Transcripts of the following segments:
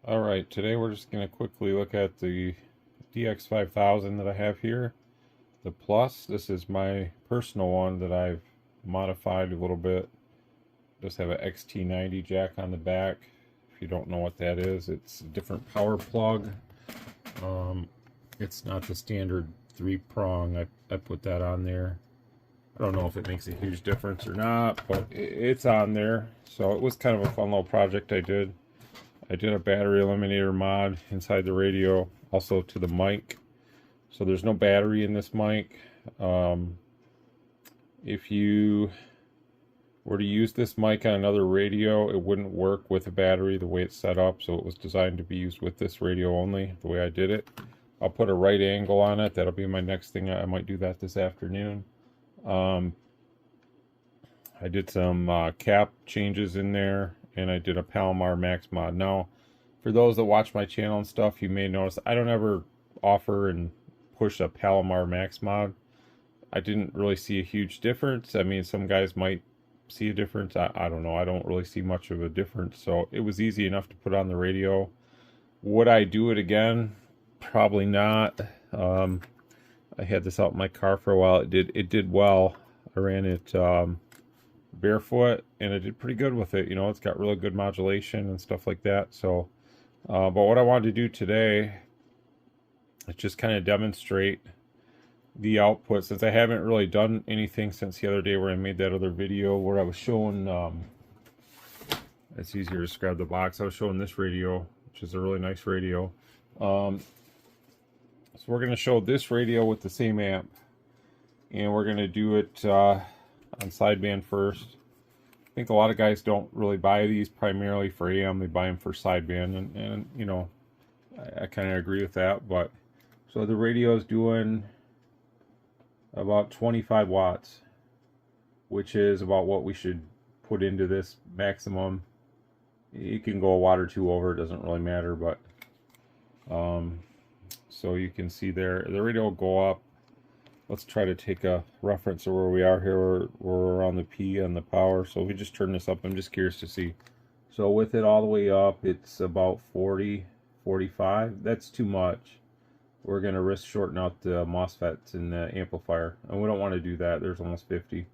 Alright, today we're just going to quickly look at the DX5000 that I have here. The Plus, this is my personal one that I've modified a little bit. Just have an XT90 jack on the back. If you don't know what that is, it's a different power plug. It's not the standard 3-prong. I put that on there. I don't know if it makes a huge difference or not, but it's on there. So it was kind of a fun little project I did. I did a battery eliminator mod inside the radio, also to the mic. So there's no battery in this mic. If you were to use this mic on another radio, it wouldn't work with a battery the way it's set up. So it was designed to be used with this radio only, the way I did it. I'll put a right angle on it. That'll be my next thing. I might do that this afternoon. I did some cap changes in there, and I did a Palomar Max mod. Now, for those that watch my channel and stuff, you may notice I don't ever offer and push a Palomar Max mod. I didn't really see a huge difference. I mean, some guys might see a difference. I don't know. I don't really see much of a difference. So it was easy enough to put on the radio. Would I do it again? Probably not. I had this out in my car for a while. It did well. I ran it barefoot, and it did pretty good with it. You know, it's got really good modulation and stuff like that. So, but what I wanted to do today is just kind of demonstrate the output, since I haven't really done anything since the other day where I made that other video where I was showing, it's easier to describe the box. I was showing this radio, which is a really nice radio. So we're going to show this radio with the same amp, and we're going to do it on sideband first. I think a lot of guys don't really buy these primarily for AM. They buy them for sideband, and you know, I kind of agree with that. But so the radio is doing about 25 watts, which is about what we should put into this maximum. You can go a watt or two over, it doesn't really matter, but so you can see there the radio will go up. Let's try to take a reference of where we are here. We're on the P and the power. So we just turn this up. I'm just curious to see. So with it all the way up, it's about 40, 45. That's too much. We're going to risk shorting out the MOSFETs in the amplifier. And we don't want to do that. There's almost 50.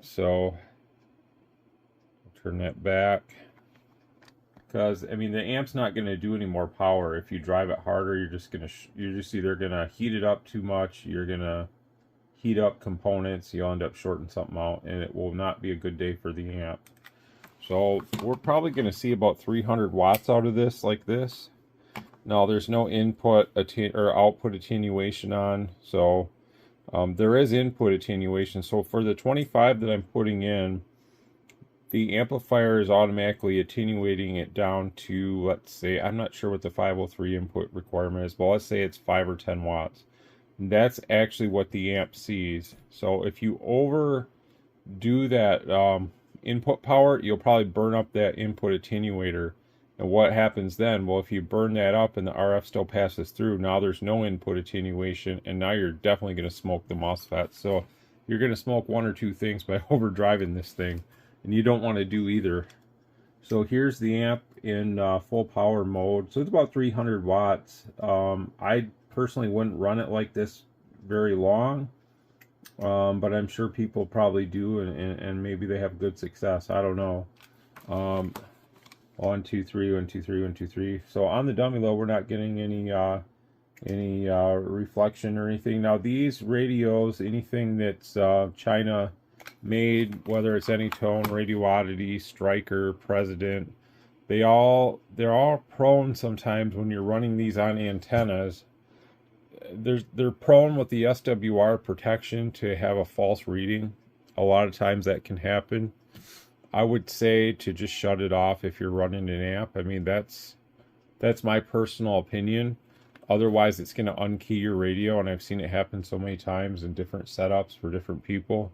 So turn that back. Because I mean, the amp's not going to do any more power. If you drive it harder, you're just either going to heat it up too much, you're going to heat up components, you'll end up shorting something out, and it will not be a good day for the amp. So we're probably going to see about 300 watts out of this, like this. Now there's no input or output attenuation on, so there is input attenuation. So for the 25 that I'm putting in, the amplifier is automatically attenuating it down to, let's say, I'm not sure what the 503 input requirement is, but let's say it's 5 or 10 watts. That's actually what the amp sees. So if you overdo that input power, you'll probably burn up that input attenuator. And what happens then? Well, if you burn that up and the RF still passes through, now there's no input attenuation, and now you're definitely going to smoke the MOSFET. So you're going to smoke one or two things by overdriving this thing, and you don't want to do either. So here's the amp in full power mode. So it's about 300 watts. I personally wouldn't run it like this very long, but I'm sure people probably do, and maybe they have good success. I don't know. 1 2 3 1 2 3 1 2 3. So on the dummy low, we're not getting any reflection or anything. Now these radios, anything that's China made, whether it's Anytone, Radio Oddity, Striker, President, they're all prone sometimes when you're running these on antennas. They're prone with the SWR protection to have a false reading. A lot of times that can happen. I would say to just shut it off if you're running an amp. I mean, that's my personal opinion. Otherwise, it's going to unkey your radio, and I've seen it happen so many times in different setups for different people.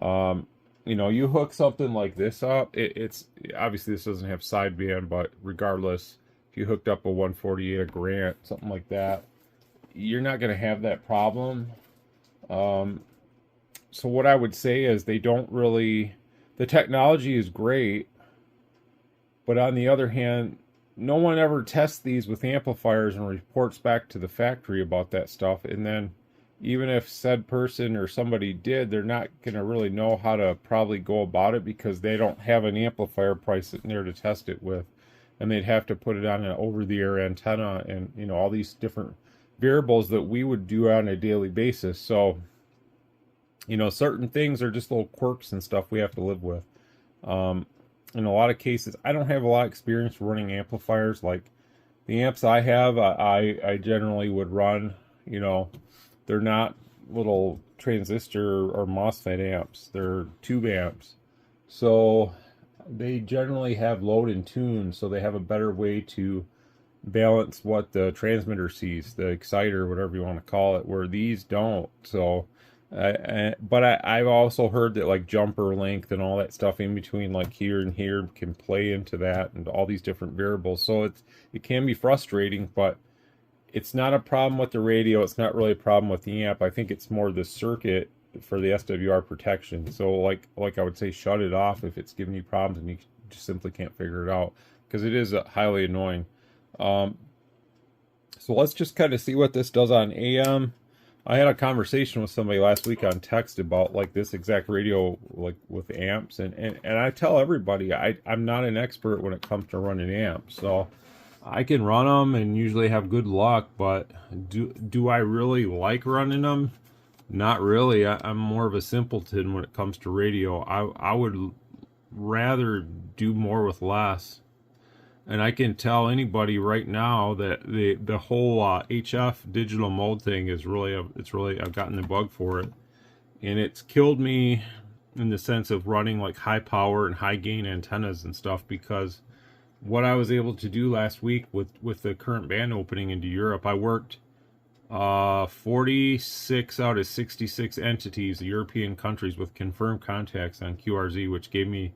You know, you hook something like this up, it's obviously this doesn't have sideband, but regardless, if you hooked up a 148, a Grant, something like that, you're not going to have that problem. So what I would say is they don't really, the technology is great, But on the other hand, no one ever tests these with amplifiers and reports back to the factory about that stuff. And then even if said person or somebody did, they're not going to really know how to probably go about it because they don't have an amplifier price sitting there to test it with. And they'd have to put it on an over-the-air antenna and, you know, all these different variables that we would do on a daily basis. So, you know, certain things are just little quirks and stuff we have to live with. In a lot of cases, I don't have a lot of experience running amplifiers. Like the amps I have, I generally would run, you know, they're not little transistor or MOSFET amps. They're tube amps. So they generally have load and tune, so they have a better way to balance what the transmitter sees, the exciter, whatever you want to call it, where these don't. So but I've also heard that like jumper length and all that stuff in between like here and here can play into that and all these different variables. So it can be frustrating, but it's not a problem with the radio. It's not really a problem with the amp. I think it's more the circuit for the SWR protection. So like I would say, shut it off if it's giving you problems and you just simply can't figure it out, because it is highly annoying. So let's just kind of see what this does on AM. I had a conversation with somebody last week on text about like this exact radio, like with amps, and I tell everybody I'm not an expert when it comes to running amps, so I can run them and usually have good luck, but do I really like running them? Not really. I'm more of a simpleton when it comes to radio. I would rather do more with less. And I can tell anybody right now that the whole HF digital mode thing is really I've gotten the bug for it, and it's killed me in the sense of running like high power and high gain antennas and stuff, because what I was able to do last week with the current band opening into Europe, I worked 46 out of 66 entities, the European countries, with confirmed contacts on QRZ, which gave me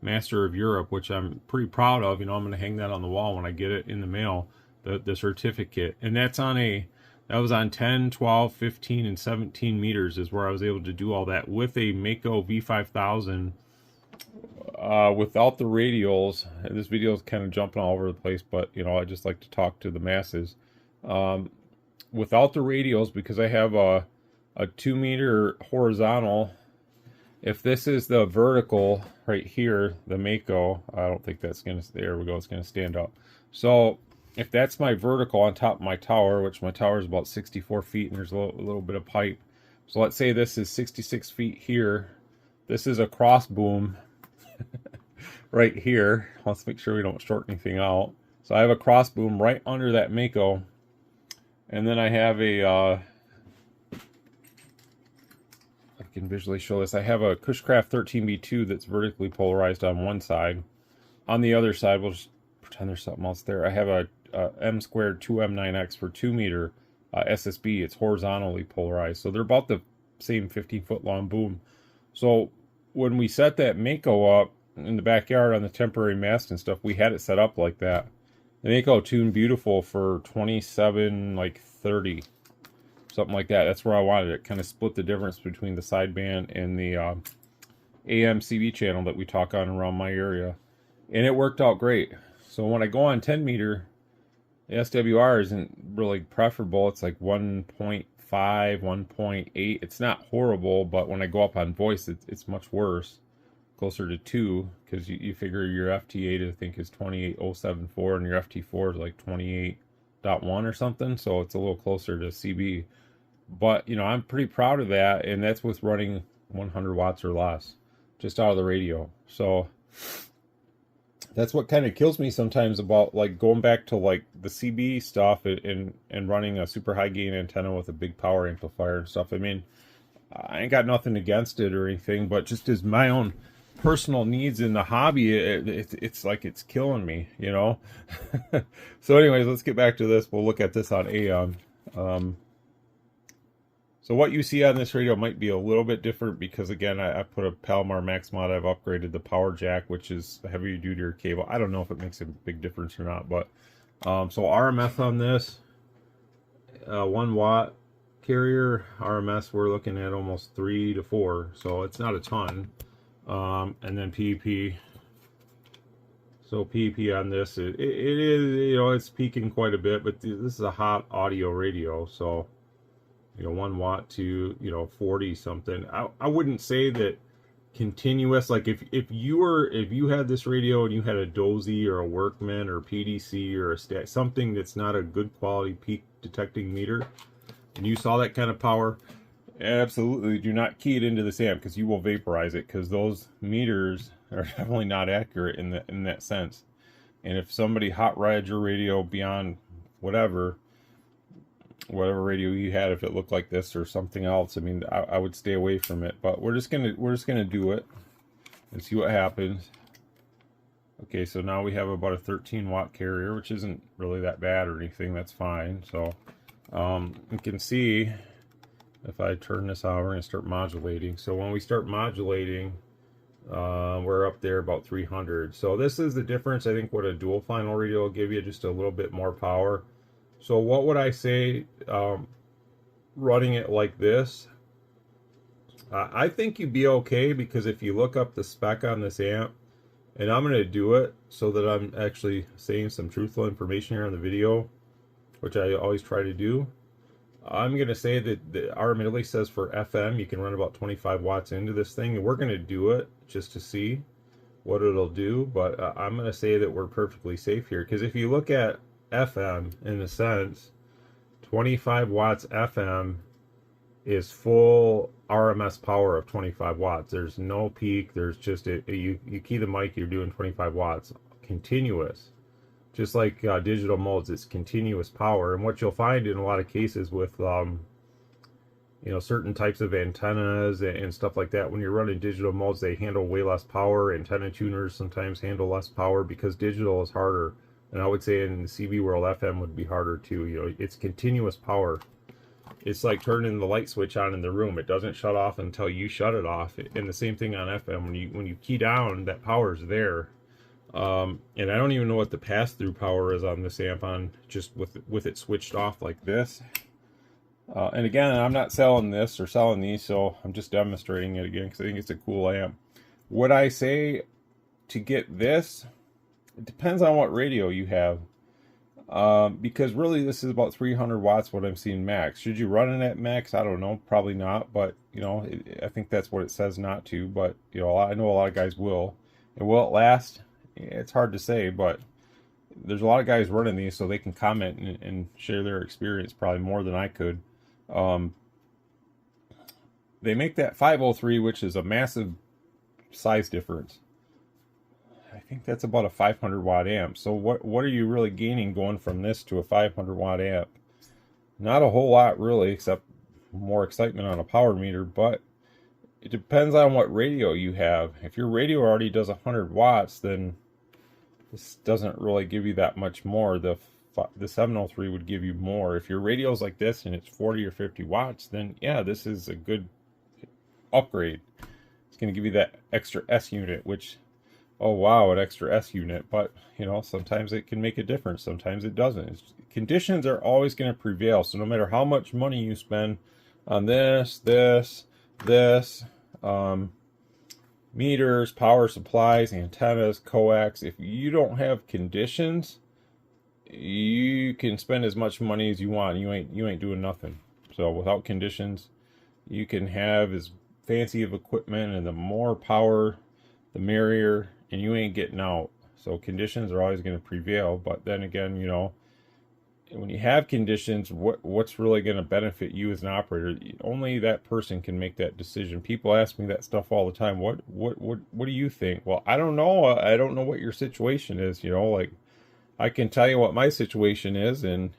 Master of Europe, which I'm pretty proud of. You know, I'm going to hang that on the wall when I get it in the mail, the certificate. And that was on 10, 12, 15, and 17 meters is where I was able to do all that with a Mako V5000 without the radials. And this video is kind of jumping all over the place, but, you know, I just like to talk to the masses. Without the radials, because I have a 2 meter horizontal. If this is the vertical right here, the Mako, I don't think that's going to, there we go, it's going to stand up. So if that's my vertical on top of my tower, which my tower is about 64 feet and there's a little bit of pipe. So let's say this is 66 feet here. This is a cross boom right here. Let's make sure we don't short anything out. So I have a cross boom right under that Mako. And then I have a, I can visually show this. I have a Cushcraft 13B2 that's vertically polarized on one side. On the other side, we'll just pretend there's something else there. I have a M squared 2M9X for 2 meter SSB. It's horizontally polarized. So they're about the same 15-foot long boom. So when we set that Mako up in the backyard on the temporary mast and stuff, we had it set up like that. The Mako tuned beautiful for 27, like 30. Something like that. That's where I wanted it. Kind of split the difference between the sideband and the AM CB channel that we talk on around my area. And it worked out great. So when I go on 10 meter, the SWR isn't really preferable. It's like 1.5, 1.8. It's not horrible, but when I go up on voice, it's much worse. Closer to 2, because you figure your FT8 I think is 28074 and your FT4 is like 28.1 or something. So it's a little closer to CB. But, you know, I'm pretty proud of that, and that's with running 100 watts or less, just out of the radio. So that's what kind of kills me sometimes about, like, going back to, like, the CB stuff and running a super high gain antenna with a big power amplifier and stuff. I mean, I ain't got nothing against it or anything, but just as my own personal needs in the hobby, it's like it's killing me, you know. So anyways, let's get back to this. We'll look at this on AM. So what you see on this radio might be a little bit different because, again, I put a Palomar Max mod. I've upgraded the power jack, which is a heavier duty cable. I don't know if it makes a big difference or not, but so RMS on this, 1 watt carrier RMS, we're looking at almost 3 to 4, so it's not a ton. And then PEP, So PP on this, it is, you know, it's peaking quite a bit, but this is a hot audio radio, so, you know, 1 watt to, you know, 40 something. I wouldn't say that continuous, like if you had this radio and you had a Dozy or a Workman or PDC or a something that's not a good quality peak detecting meter, and you saw that kind of power, absolutely do not key it into this amp, because you will vaporize it, because those meters are definitely not accurate in that sense. And if somebody hot rides your radio beyond whatever radio you had, if it looked like this or something else, I mean, I would stay away from it. But we're just gonna do it and see what happens. Okay, so now we have about a 13 watt carrier, which isn't really that bad or anything. That's fine. So you can see if I turn this on, we're gonna start modulating. So when we start modulating, we're up there about 300. So this is the difference. I think what a dual final radio will give you, just a little bit more power. So what would I say, running it like this? I think you'd be okay, because if you look up the spec on this amp, and I'm going to do it so that I'm actually saying some truthful information here on the video, which I always try to do. I'm going to say that our Italy says for FM you can run about 25 watts into this thing, and we're going to do it just to see what it'll do. But I'm going to say that we're perfectly safe here, because if you look at FM, in a sense, 25 watts FM is full RMS power of 25 watts. There's no peak. There's just you key the mic, you're doing 25 watts continuous. Just like digital modes, it's continuous power. And what you'll find in a lot of cases with you know, certain types of antennas and stuff like that, when you're running digital modes, they handle way less power. Antenna tuners sometimes handle less power because digital is harder. And I would say in the CB world, FM would be harder too. You know, it's continuous power. It's like turning the light switch on in the room. It doesn't shut off until you shut it off. And the same thing on FM. When you key down, that power's there. And I don't even know what the pass-through power is on this amp, on just with it switched off like this. And again, I'm not selling this or selling these, so I'm just demonstrating it again because I think it's a cool amp. Would I say to get this? It depends on what radio you have, because really this is about 300 watts what I'm seeing max. Should you run it at max? I don't know, probably not, but you know, I think that's what it says not to. But you know, I know a lot of guys will. And will it last? It's hard to say, but there's a lot of guys running these, so they can comment and share their experience probably more than I could. They make that 503, which is a massive size difference. I think that's about a 500 watt amp. So what are you really gaining going from this to a 500 watt amp? Not a whole lot really, except more excitement on a power meter, but it depends on what radio you have. If your radio already does 100 watts, then this doesn't really give you that much more. The 703 would give you more. If your radio's like this and it's 40 or 50 watts, then yeah, this is a good upgrade. It's going to give you that extra S unit, which, oh wow, an extra S unit. But you know, sometimes it can make a difference, sometimes it doesn't. Conditions are always going to prevail. So no matter how much money you spend on this, meters, power supplies, antennas, coax, if you don't have conditions, you can spend as much money as you want. You ain't doing nothing. So without conditions, you can have as fancy of equipment and the more power, the merrier, and you ain't getting out. So conditions are always going to prevail. But then again, you know, when you have conditions, what's really going to benefit you as an operator? Only that person can make that decision. People ask me that stuff all the time. What do you think? Well, I don't know. I don't know what your situation is. You know, like I can tell you what my situation is, and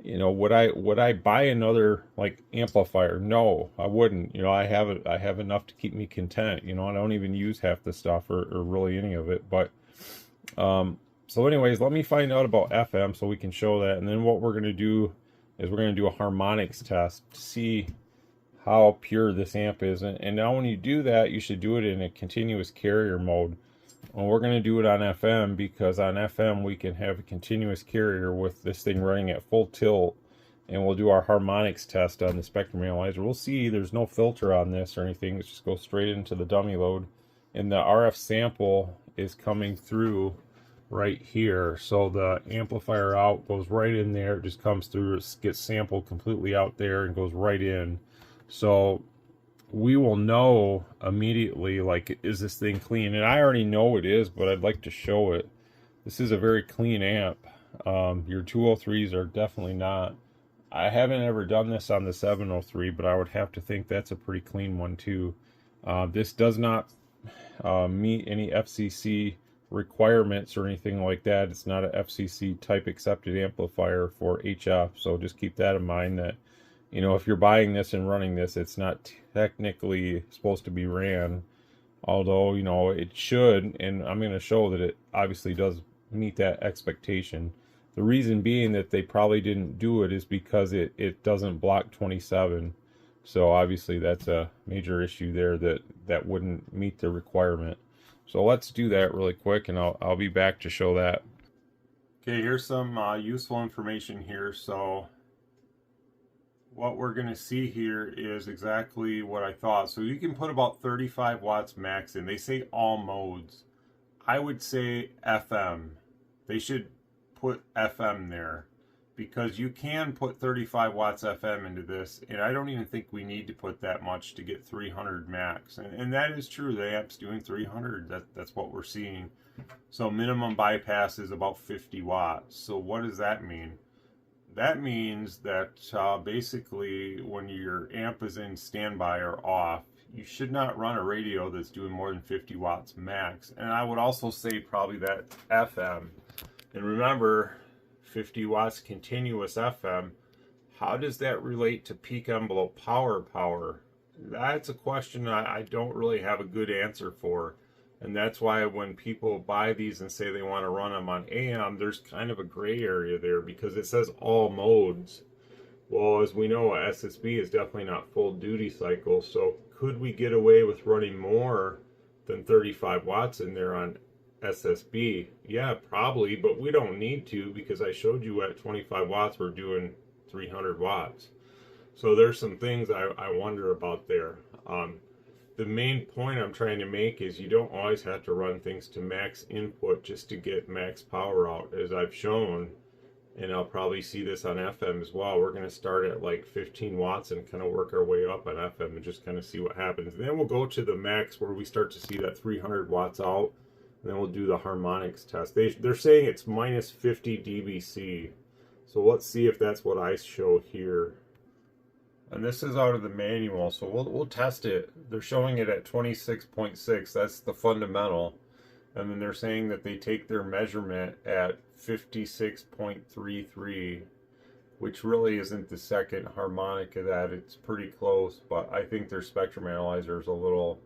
you know, would I buy another like amplifier? No, I wouldn't. You know, I have enough to keep me content. You know, I don't even use half the stuff or really any of it. But so anyways, let me find out about FM so we can show that. And then what we're going to do is we're going to do a harmonics test to see how pure this amp is. And now when you do that, you should do it in a continuous carrier mode. And we're going to do it on FM because on FM we can have a continuous carrier with this thing running at full tilt. And we'll do our harmonics test on the spectrum analyzer. We'll see there's no filter on this or anything. Let's just go straight into the dummy load. And the RF sample is coming through right here. So the amplifier out goes right in there, it just comes through, it gets sampled completely out there and goes right in. So we will know immediately, like, is this thing clean? And I already know it is, but I'd like to show it. This is a very clean amp. Your 203s are definitely not. I haven't ever done this on the 703, but I would have to think that's a pretty clean one too. This does not meet any FCC requirements or anything like that. It's not an FCC type accepted amplifier for HF, so just keep that in mind, that, you know, if you're buying this and running this, it's not technically supposed to be ran, although, you know, it should, and I'm going to show that it obviously does meet that expectation. The reason being that they probably didn't do it is because it doesn't block 27. So obviously that's a major issue there, that wouldn't meet the requirement. So let's do that really quick, and I'll be back to show that. Okay, here's some useful information here. So what we're going to see here is exactly what I thought. So you can put about 35 watts max in. They say all modes. I would say FM. They should put FM there, because you can put 35 watts FM into this, and I don't even think we need to put that much to get 300 max. And that is true. The amp's doing 300. That's what we're seeing. So minimum bypass is about 50 watts. So what does that mean? That means that basically when your amp is in standby or off, you should not run a radio that's doing more than 50 watts max. And I would also say probably that FM. And remember, 50 watts continuous FM, how does that relate to peak envelope power? That's a question I don't really have a good answer for. And that's why when people buy these and say they want to run them on AM, there's kind of a gray area there, because it says all modes. Well, as we know, a SSB is definitely not full duty cycle. So could we get away with running more than 35 watts in there on SSB? Yeah, probably, but we don't need to, because I showed you at 25 watts we're doing 300 watts. So there's some things I wonder about there. The main point I'm trying to make is you don't always have to run things to max input just to get max power out, as I've shown. And I'll probably see this on FM as well. We're going to start at like 15 watts and kind of work our way up on FM and just kind of see what happens. Then we'll go to the max where we start to see that 300 watts out. And then we'll do the harmonics test. They're saying it's minus 50 dBc. So let's see if that's what I show here. And this is out of the manual, so we'll test it. They're showing it at 26.6. That's the fundamental. And then they're saying that they take their measurement at 56.33, which really isn't the second harmonic of that. It's pretty close, but I think their spectrum analyzer is a little...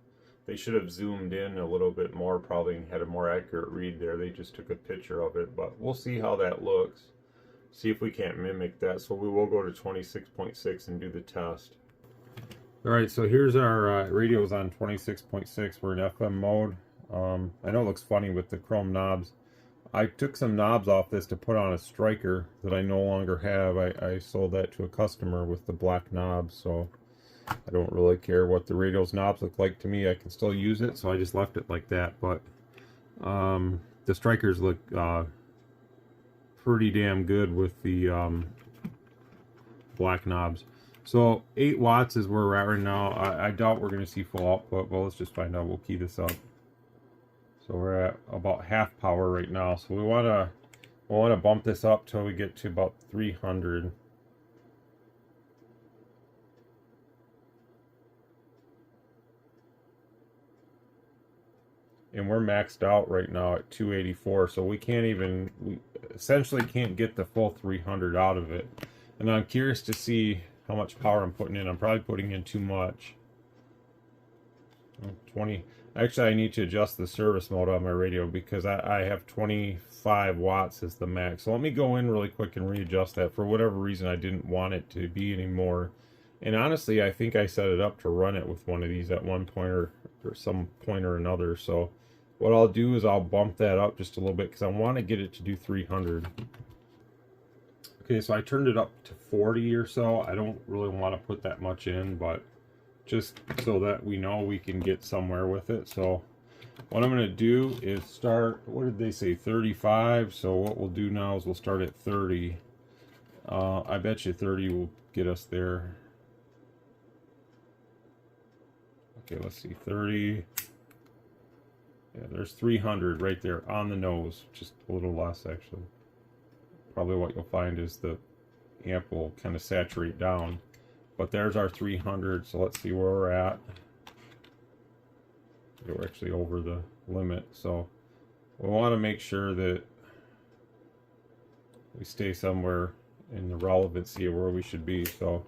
They should have zoomed in a little bit more, probably, and had a more accurate read there. They just took a picture of it, but we'll see how that looks. See if we can't mimic that. So we will go to 26.6 and do the test. Alright, so here's our radios on 26.6. We're in FM mode. I know it looks funny with the chrome knobs. I took some knobs off this to put on a striker that I no longer have. I sold that to a customer with the black knobs, so I don't really care what the radio's knobs look like to me. I can still use it, so I just left it like that. But the strikers look pretty damn good with the black knobs. So 8 watts is where we're at right now. I doubt we're going to see full output, but let's just find out. We'll key this up. So we're at about half power right now. So we want to bump this up till we get to about 300. And we're maxed out right now at 284, so we essentially can't get the full 300 out of it. And I'm curious to see how much power I'm putting in. I'm probably putting in too much. 20. Actually, I need to adjust the service mode on my radio, because I have 25 watts as the max. So let me go in really quick and readjust that. For whatever reason, I didn't want it to be anymore. And honestly, I think I set it up to run it with one of these at one point or some point or another. So what I'll do is I'll bump that up just a little bit, because I want to get it to do 300. Okay, so I turned it up to 40 or so. I don't really want to put that much in, but just so that we know we can get somewhere with it. So what I'm going to do is start, what did they say, 35? So what we'll do now is we'll start at 30. I bet you 30 will get us there. Okay, let's see, 30. Yeah, there's 300 right there on the nose, just a little less actually. Probably what you'll find is the amp will kind of saturate down. But there's our 300, so let's see where we're at. We're actually over the limit, so we want to make sure that we stay somewhere in the relevancy of where we should be. So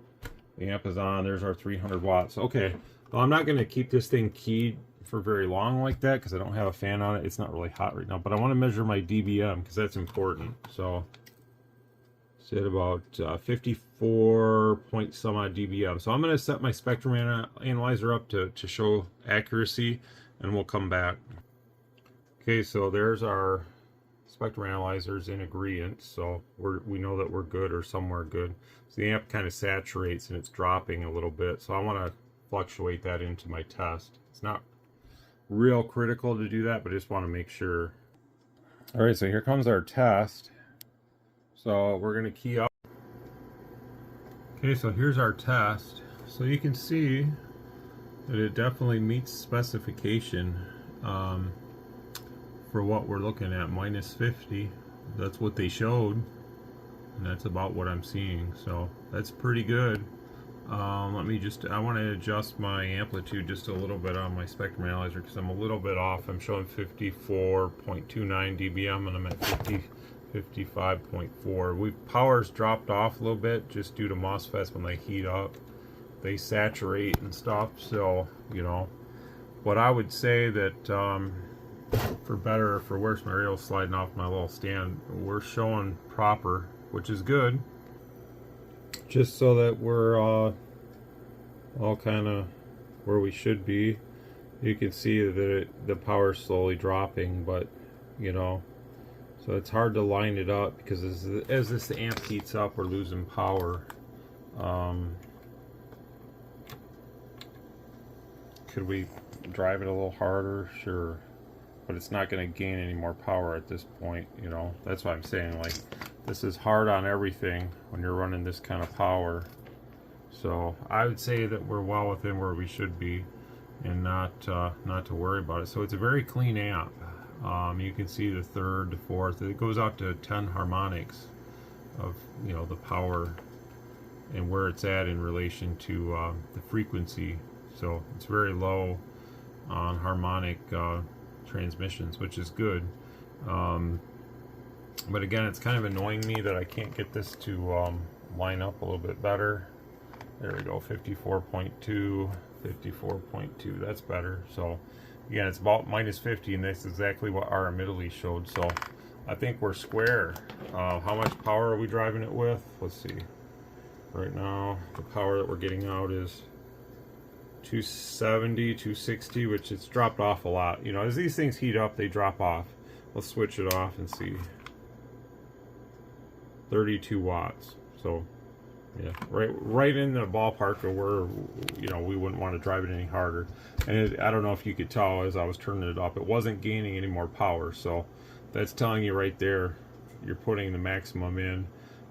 the amp is on, there's our 300 watts. Okay, well, I'm not going to keep this thing keyed for very long like that because I don't have a fan on it. It's not really hot right now, but I want to measure my dBm because that's important. So it's at about 54 point some odd dBm. So I'm going to set my spectrum analyzer up to show accuracy, and we'll come back. Okay, so there's our spectrum analyzers in agreement, so we know that we're good or somewhere good. So the amp kind of saturates and it's dropping a little bit, so I want to fluctuate that into my test. It's not real critical to do that, but I just want to make sure. All right, so here comes our test. So we're going to key up. Okay, so here's our test. So you can see that it definitely meets specification for what we're looking at, minus 50. That's what they showed, and that's about what I'm seeing. So that's pretty good. I want to adjust my amplitude just a little bit on my spectrum analyzer because I'm a little bit off. I'm showing 54.29 dBm and I'm at 55.4. Power's dropped off a little bit just due to MOSFETs. When they heat up, they saturate and stuff. So, you know, what I would say that for better or for worse, my rail's sliding off my little stand. We're showing proper, which is good. Just so that we're all kind of where we should be. You can see that the power's slowly dropping, but you know, so it's hard to line it up because as this amp heats up, we're losing power. Could we drive it a little harder? Sure, but it's not going to gain any more power at this point. You know, that's what I'm saying. Like, this is hard on everything when you're running this kind of power. So I would say that we're well within where we should be, and not to worry about it. So it's a very clean amp. You can see the third, the fourth. It goes out to 10 harmonics of, you know, the power and where it's at in relation to the frequency. So it's very low on harmonic transmissions, which is good. But again, it's kind of annoying me that I can't get this to line up a little bit better. There we go, 54.2, 54.2, that's better. So again, it's about minus 50, and that's exactly what our emittally showed. So I think we're square. How much power are we driving it with? Let's see. Right now, the power that we're getting out is 270, 260, which it's dropped off a lot. You know, as these things heat up, they drop off. Let's switch it off and see. 32 watts. So yeah, right in the ballpark of where, you know, we wouldn't want to drive it any harder. And I don't know if you could tell as I was turning it up, it wasn't gaining any more power. So that's telling you right there, you're putting the maximum in.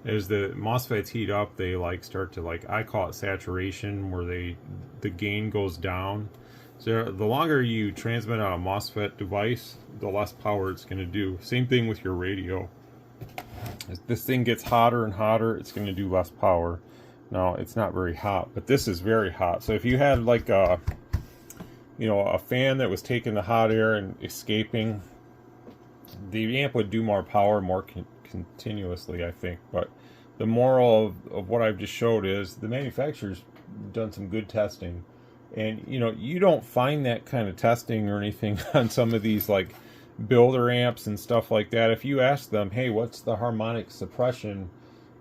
As the MOSFETs heat up, they like start to, like, I call it saturation, where the gain goes down. So the longer you transmit on a MOSFET device, the less power it's going to do. Same thing with your radio. As this thing gets hotter and hotter, it's going to do less power. Now, it's not very hot, but this is very hot. So if you had like a, you know, a fan that was taking the hot air and escaping, the amp would do more power more continuously, I think. But the moral of what I've just showed is the manufacturer's done some good testing. And, you know, you don't find that kind of testing or anything on some of these, like, builder amps and stuff like that. If you ask them, hey, what's the harmonic suppression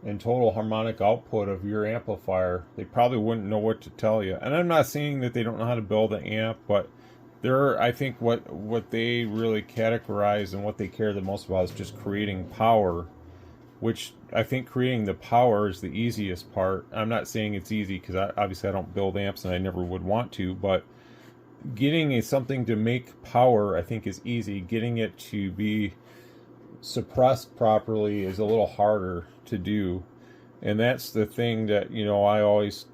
and total harmonic output of your amplifier, they probably wouldn't know what to tell you. And I'm not saying that they don't know how to build an amp, but I think what they really categorize and what they care the most about is just creating power, which I think creating the power is the easiest part. I'm not saying it's easy because obviously I don't build amps and I never would want to, but getting something to make power, I think, is easy. Getting it to be suppressed properly is a little harder to do. And that's the thing that, I always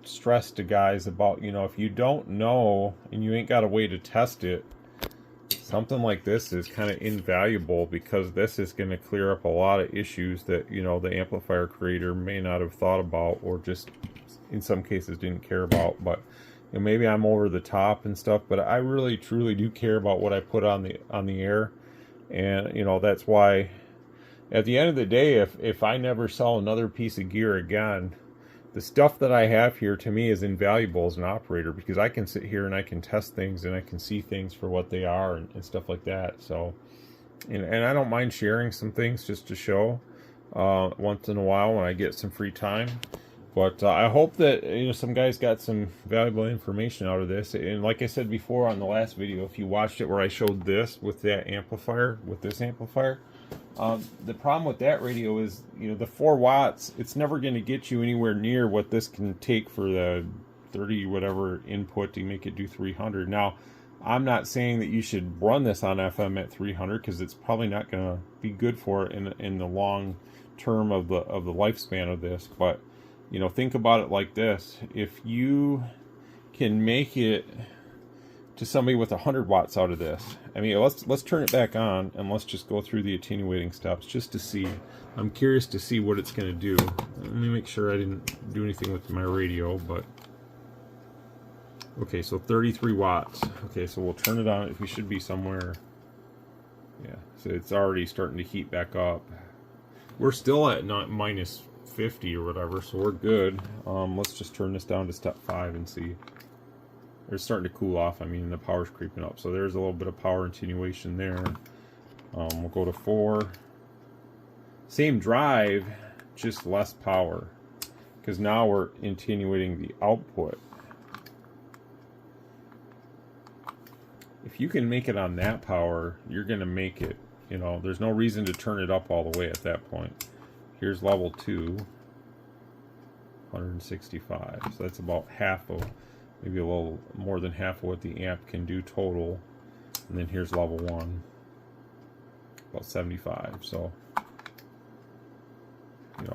stress to guys about, if you don't know and you ain't got a way to test it, something like this is kind of invaluable, because this is going to clear up a lot of issues that, the amplifier creator may not have thought about, or just in some cases didn't care about. But maybe I'm over the top and stuff, but I really truly do care about what I put on the air. And that's why at the end of the day, if I never sell another piece of gear again, the stuff that I have here to me is invaluable as an operator, because I can sit here and I can test things and I can see things for what they are and stuff like that. So, and I don't mind sharing some things just to show once in a while when I get some free time. But I hope that some guys got some valuable information out of this. And like I said before on the last video, if you watched it where I showed this with that amplifier, with this amplifier, the problem with that radio is, the 4 watts, it's never going to get you anywhere near what this can take for the 30 whatever input to make it do 300. Now, I'm not saying that you should run this on FM at 300, because it's probably not going to be good for it in the long term of the lifespan of this. But think about it like this: if you can make it to somebody with 100 watts out of this, I mean, let's turn it back on and let's just go through the attenuating steps just to see. I'm curious to see what it's going to do. Let me make sure I didn't do anything with my radio, but okay, so 33 watts. Okay, so we'll turn it on. We should be somewhere. Yeah, so it's already starting to heat back up. We're still at minus 50 or whatever, so we're good. Let's just turn this down to step 5 and see. They're starting to cool off. I mean, the power's creeping up, so there's a little bit of power attenuation there. We'll go to 4. Same drive, just less power, because now we're attenuating the output. If you can make it on that power, you're going to make it. There's no reason to turn it up all the way at that point. Here's level 2, 165. So that's about half of, maybe a little more than half of what the amp can do total. And then here's level 1, about 75. So,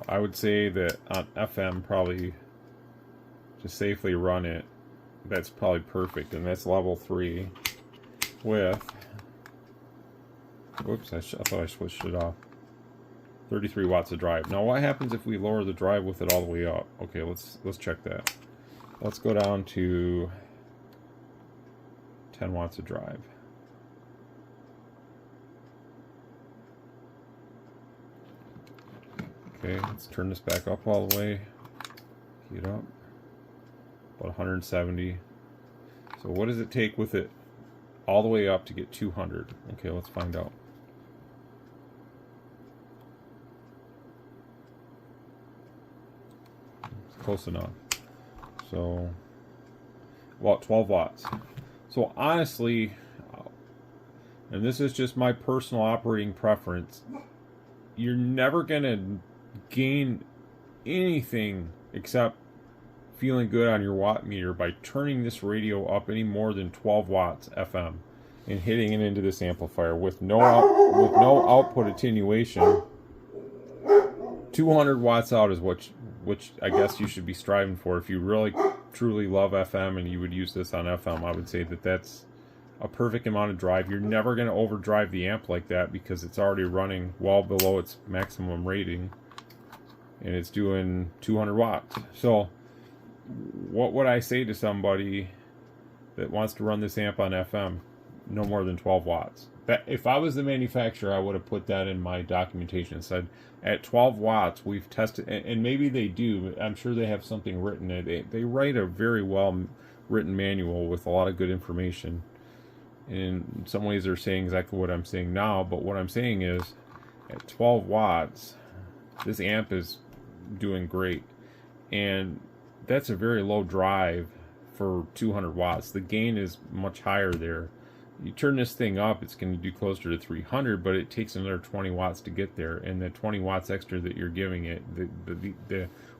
I would say that on FM, probably to safely run it, that's probably perfect. And that's level 3 with, whoops, I thought I switched it off. 33 watts of drive. Now what happens if we lower the drive with it all the way up? Okay, let's check that. Let's go down to 10 watts of drive. Okay, let's turn this back up all the way. Heat up. About 170. So what does it take with it all the way up to get 200? Okay, let's find out. Close enough. So about 12 watts. So honestly, and this is just my personal operating preference, you're never gonna gain anything except feeling good on your watt meter by turning this radio up any more than 12 watts FM and hitting it into this amplifier with no output attenuation. 200 watts out is which I guess you should be striving for. If you really truly love FM and you would use this on FM, I would say that that's a perfect amount of drive. You're never going to overdrive the amp like that, because it's already running well below its maximum rating and it's doing 200 watts. So what would I say to somebody that wants to run this amp on FM? No more than 12 watts. That, if I was the manufacturer, I would have put that in my documentation and said, at 12 watts, we've tested, and maybe they do. I'm sure they have something written. They write a very well written manual with a lot of good information. In some ways, they're saying exactly what I'm saying now, but what I'm saying is, at 12 watts, this amp is doing great. And that's a very low drive for 200 watts. The gain is much higher there. You turn this thing up, it's going to do closer to 300, but it takes another 20 watts to get there, and the 20 watts extra that you're giving it,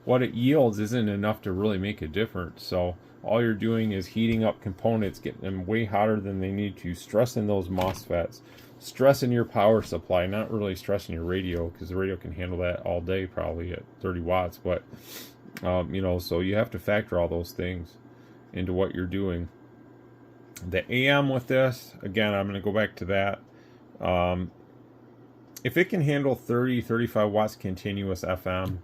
what it yields isn't enough to really make a difference. So all you're doing is heating up components, getting them way hotter than they need to, stressing those MOSFETs, stressing your power supply, not really stressing your radio, because the radio can handle that all day probably at 30 watts, but you know, so you have to factor all those things into what you're doing. The AM with this, again, I'm going to go back to that. If it can handle 30-35 watts continuous FM,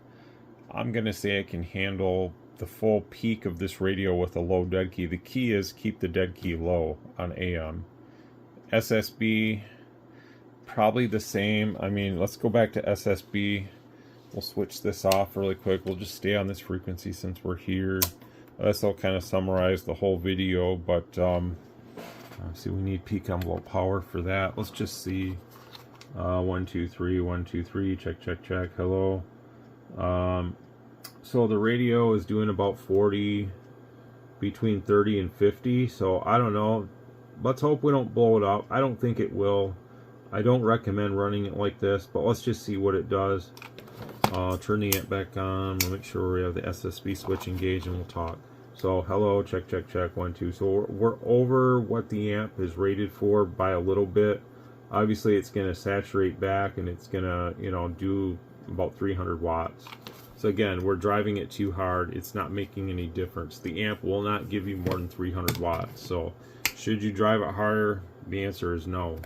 I'm going to say it can handle the full peak of this radio with a low dead key. The key is keep the dead key low on AM. SSB, probably the same. I mean, let's go back to SSB. We'll switch this off really quick. We'll just stay on this frequency since we're here. This will kind of summarize the whole video, but see, we need peak envelope power for that. Let's just see. 1 2 3 1 2 3. Check check check. Hello. So the radio is doing about 40, between 30 and 50. So I don't know. Let's hope we don't blow it up. I don't think it will. I don't recommend running it like this, but let's just see what it does. Turn the amp back on. We'll make sure we have the SSB switch engaged, and we'll talk. So hello, check check check 1 2. So we're over what the amp is rated for by a little bit. Obviously it's going to saturate back, and it's going to, you know, do about 300 watts. So again, we're driving it too hard. It's not making any difference. The amp will not give you more than 300 watts. So should you drive it harder? The answer is no,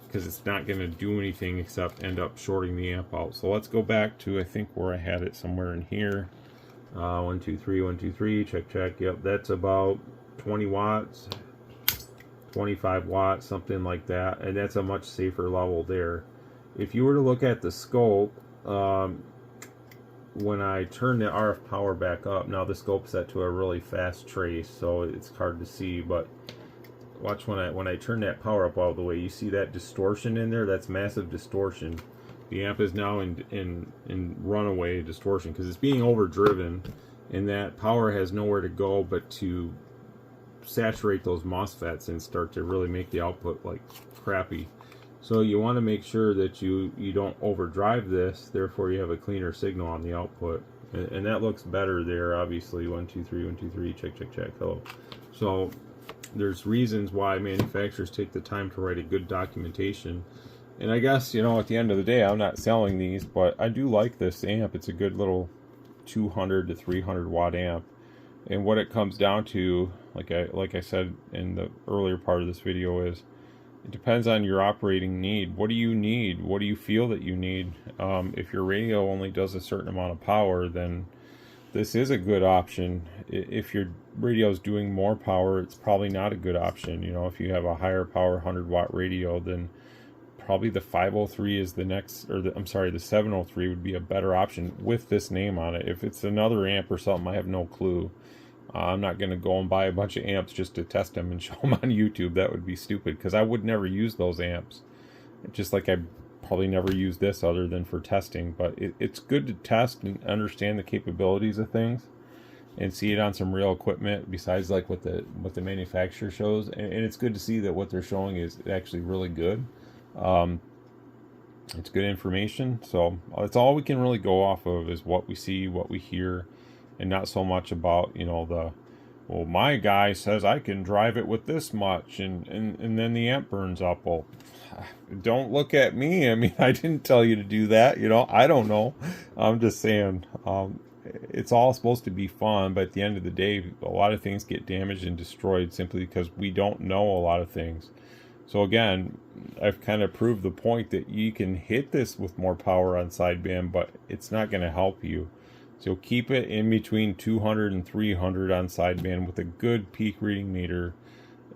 because it's not going to do anything except end up shorting the amp out. So let's go back to, I think, where I had it somewhere in here. 1 2 3 1 2 3. Check check. Yep, that's about 20 watts, 25 watts, something like that, and that's a much safer level there. If you were to look at the scope, when I turn the RF power back up, now the scope's set to a really fast trace, so it's hard to see, but watch when I turn that power up all the way, you see that distortion in there? That's massive distortion. The amp is now in runaway distortion because it's being overdriven, and that power has nowhere to go but to saturate those MOSFETs and start to really make the output like crappy. So you want to make sure that you don't overdrive this, therefore you have a cleaner signal on the output, and that looks better there. Obviously 1 2 3 1 2 3. Check check check. Hello. So there's reasons why manufacturers take the time to write a good documentation. And I guess, you know, at the end of the day, I'm not selling these, but I do like this amp. It's a good little 200 to 300 watt amp. And what it comes down to, like I said in the earlier part of this video, is it depends on your operating need. What do you need? What do you feel that you need? If your radio only does a certain amount of power, then this is a good option. If your radio is doing more power, it's probably not a good option. You know, if you have a higher power 100 watt radio, then probably the 503 is the next, or the 703 would be a better option with this name on it. If it's another amp or something, I have no clue. I'm not going to go and buy a bunch of amps just to test them and show them on YouTube. That would be stupid, because I would never use those amps. Just like I probably never use this other than for testing. But it's good to test and understand the capabilities of things and see it on some real equipment besides like what the manufacturer shows. And it's good to see that what they're showing is actually really good. It's good information. So that's all we can really go off of, is what we see, what we hear, and not so much about, you know, well, my guy says I can drive it with this much, and then the amp burns up. Well, don't look at me. I mean, I didn't tell you to do that. You know, I don't know. I'm just saying, it's all supposed to be fun, but at the end of the day, a lot of things get damaged and destroyed simply because we don't know a lot of things. So again, I've kind of proved the point that you can hit this with more power on sideband, but it's not going to help you. So keep it in between 200 and 300 on sideband with a good peak reading meter,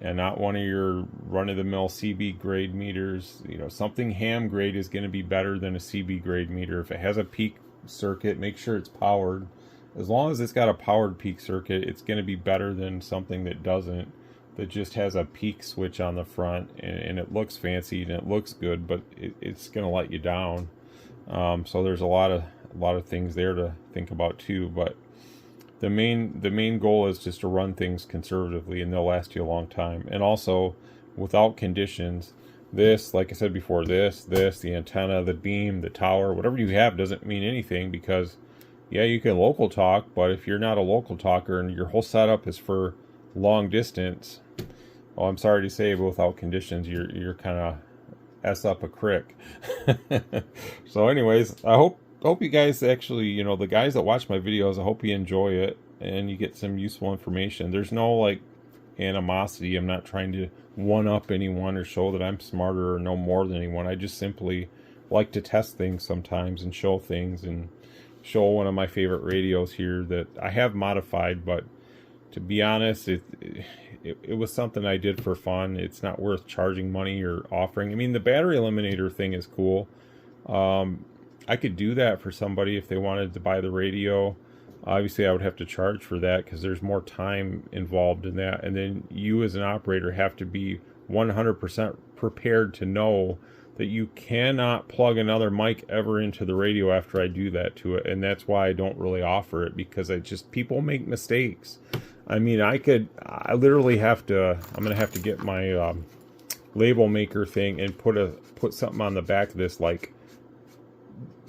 and not one of your run-of-the-mill CB grade meters. You know, something ham grade is going to be better than a CB grade meter. If it has a peak circuit, make sure it's powered. As long as it's got a powered peak circuit, it's going to be better than something that doesn't, that just has a peak switch on the front, and it looks fancy and it looks good, but it's going to let you down. So there's a lot of things there to think about too, but the main goal is just to run things conservatively, and they'll last you a long time. And also, without conditions. This, like I said before, this, the antenna, the beam, the tower, whatever you have doesn't mean anything, because yeah, you can local talk, but if you're not a local talker and your whole setup is for long distance, well, I'm sorry to say, but without conditions, you're kind of S up a crick. So anyways, I hope you guys actually, you know, the guys that watch my videos, I hope you enjoy it and you get some useful information. There's no like animosity. I'm not trying to one up anyone or show that I'm smarter or know more than anyone. I just simply like to test things sometimes and show things, and show one of my favorite radios here that I have modified, but to be honest, it was something I did for fun. It's not worth charging money or offering. I mean, the battery eliminator thing is cool. I could do that for somebody if they wanted to buy the radio. Obviously, I would have to charge for that because there's more time involved in that. And then you as an operator have to be 100% prepared to know that you cannot plug another mic ever into the radio after I do that to it. And that's why I don't really offer it, because people make mistakes. I mean, I literally have to, I'm going to have to get my label maker thing and put something on the back of this, like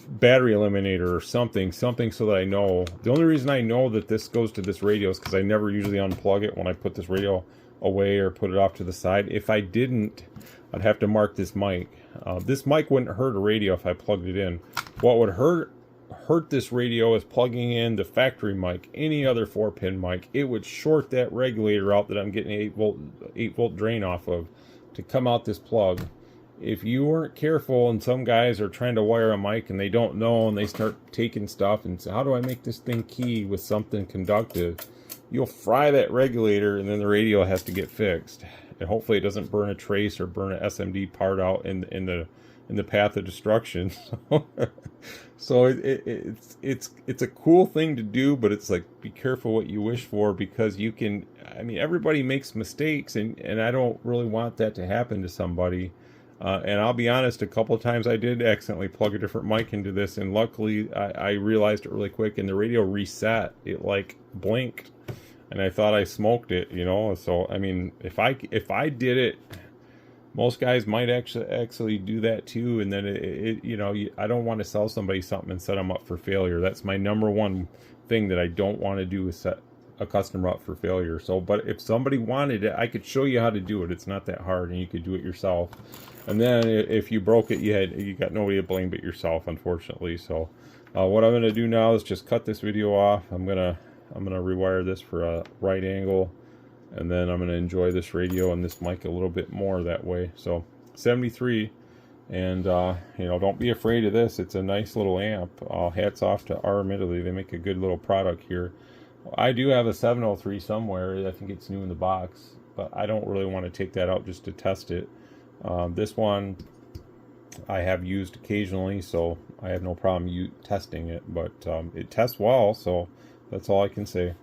battery eliminator or something so that I know. The only reason I know that this goes to this radio is because I never usually unplug it when I put this radio away or put it off to the side. If I didn't, I'd have to mark this mic. This mic wouldn't hurt a radio if I plugged it in. What would hurt this radio is plugging in the factory mic, any other 4-pin mic. It would short that regulator out that I'm getting 8 volt drain off of to come out this plug. If you weren't careful, and some guys are trying to wire a mic and they don't know, and they start taking stuff and say, how do I make this thing key with something conductive? You'll fry that regulator, and then the radio has to get fixed. And hopefully it doesn't burn a trace or burn an SMD part out in the path of destruction. So it's a cool thing to do, but it's like, be careful what you wish for, because you can, I mean, everybody makes mistakes, and I don't really want that to happen to somebody. And I'll be honest, a couple of times I did accidentally plug a different mic into this, and luckily I realized it really quick, and the radio reset. It like blinked, and I thought I smoked it, you know. So I mean, if I did it, most guys might actually do that too. And then you know, I don't want to sell somebody something and set them up for failure. That's my number one thing that I don't want to do, is set a customer up for failure. So, but if somebody wanted it, I could show you how to do it. It's not that hard, and you could do it yourself. And then if you broke it, you got nobody to blame but yourself, unfortunately. So what I'm going to do now is just cut this video off. I'm gonna rewire this for a right angle, and then I'm going to enjoy this radio and this mic a little bit more that way. So 73, and you know, don't be afraid of this. It's a nice little amp. Hats off to RM Italy. They make a good little product here. I do have a 703 somewhere. I think it's new in the box, but I don't really want to take that out just to test it. This one I have used occasionally, so I have no problem testing it, but it tests well, so that's all I can say.